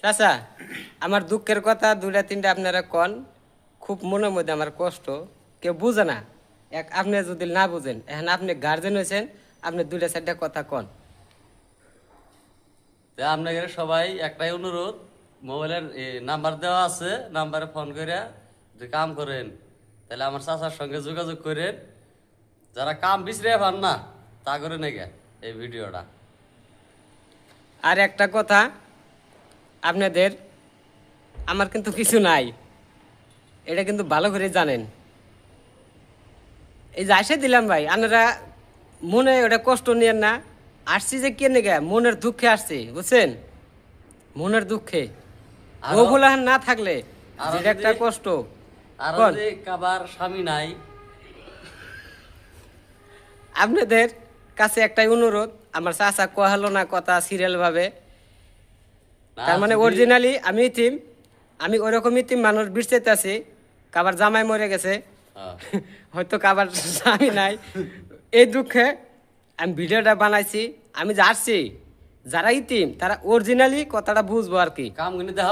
চাচা আমার দুঃখের কথা দুটা তিনটা আপনারা কন, খুব মনের মধ্যে আমার কষ্ট, কেউ বুঝে না। আপনি যদি না বুঝেন, এখন আপনি গার্জেন হয়েছেন, আপনি দুইটা চারটা কথা কন। আপনাদের সবাই একটাই অনুরোধ, মোবাইলের নাম্বার দেওয়া আছে, নাম্বারে ফোন করে যদি কাম করেন তাহলে আমার চাচার সঙ্গে যোগাযোগ করেন। যারা কাম বিছরে পান না তা করে নেগে এই ভিডিওটা। আর একটা কথা আপনাদের, আমার কিন্তু কিছু নাই, এটা কিন্তু ভালো করে জানেন। এই যে আসে দিলাম ভাই, আপনারা মনে ওটা কষ্ট নিয়েন না। আসছি যে কেনে গে, মনের দুঃখে আসছি, বুঝছেন? মনের দুঃখে আরো- ওগুলা না থাকলে আরো যেটা একটা যদি- কষ্ট। আর কোন? যদি কাবার স্বামী নাই, আপনাদের কাছে একটাই অনুরোধ, আমার চাচা কহালো না কথা সিরিয়াল ভাবে, না তার মানে যদি- অরিজিনালি আমি ইতিম, আমি ওরকম ইতিম মানুষ বিরচাইতে আছি। কাবার জামাই মরে গেছে, হ্যাঁ। হয়তো কাবার স্বামী নাই, এই দুঃখে আমি ভিডিওটা বানাইছি। আমি যে আসছি, যারা ইতিম তারা অরিজিনালি কথাটা বুঝবো আর কি। কাম কিন্তু দেখা